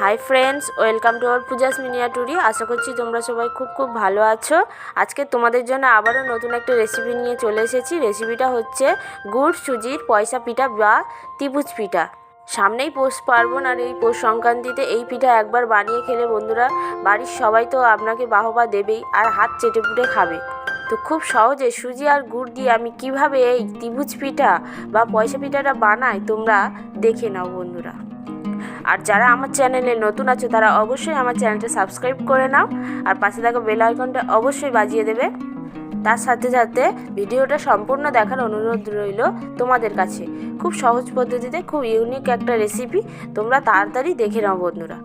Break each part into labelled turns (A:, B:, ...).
A: High friends, welcome to our Puja's miniature. আশা করছি তোমরা সবাই খুব ভালো আছো। আজকে তোমাদের জন্য আবারও নতুন একটা রেসিপি নিয়ে চলে এসেছি। রেসিপিটা হচ্ছে গুড় সুজির পয়সা পিঠা বা ত্রিভুজ পিঠা। সামনেই পৌষ পার্বণ, আর এই পৌষ সংক্রান্তিতে এই পিঠা একবার বানিয়ে খেলে বন্ধুরা বাড়ির সবাই তো আপনাকে বাহবা দেবেই আর হাত চেটেপুটে খাবে। তো খুব সহজে সুজি আর গুড় দিয়ে আমি কিভাবে এই ত্রিভুজ পিঠা বা পয়সা পিঠাটা বানাই তোমরা দেখে নাও বন্ধুরা। আর যারা আমার চ্যানেলে নতুন আছো তারা অবশ্যই আমার চ্যানেলটা সাবস্ক্রাইব করে নাও, আর পাশে থাকা বেল আইকনটা অবশ্যই বাজিয়ে দেবে। তার সাথে সাথে ভিডিওটা সম্পূর্ণ দেখার অনুরোধ রইল তোমাদের কাছে। খুব সহজ পদ্ধতিতে খুব ইউনিক একটা রেসিপি, তোমরা তাড়াতাড়ি দেখে নাও বন্ধুরা।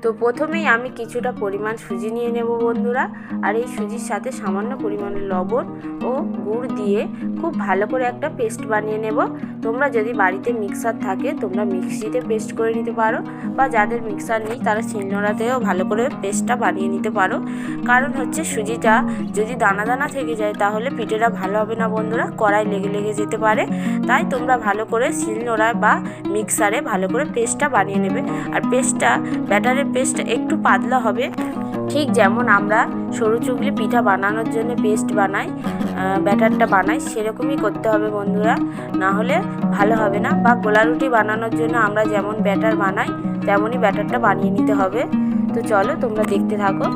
A: তো প্রথমেই আমি কিছুটা পরিমাণ সুজি নিয়ে নেব বন্ধুরা, আর এই সুজির সাথে সামান্য পরিমাণে লবণ ও গুড় দিয়ে খুব ভালো করে একটা পেস্ট বানিয়ে নেব। তোমরা যদি বাড়িতে মিক্সার থাকে তোমরা মিক্সিতে পেস্ট করে নিতে পারো, বা যাদের মিক্সার নেই তারা শিলনোড়াতেও ভালো করে পেস্টটা বানিয়ে নিতে পারো। কারণ হচ্ছে সুজিটা যদি দানা দানা থেকে যায় তাহলে পিঠেটা ভালো হবে না বন্ধুরা, কড়াই লেগে যেতে পারে। তাই তোমরা ভালো করে শিলনোড়ায় বা মিক্সারে ভালো করে পেস্টটা বানিয়ে নেবে। আর ব্যাটারের পেস্ট একটু পাতলা হবে, ঠিক যেমন আমরা সরু চুগলি পিঠা বানানোর জন্য পেস্ট বানাই, ব্যাটারটা বানাই, সেরকমই করতে হবে বন্ধুরা, না হলে ভালো হবে না। বা গোলা রুটি বানানোর জন্য আমরা যেমন ব্যাটার বানাই তেমনই ব্যাটারটা বানিয়ে নিতে হবে। তো চলো তোমরা দেখতে থাকো।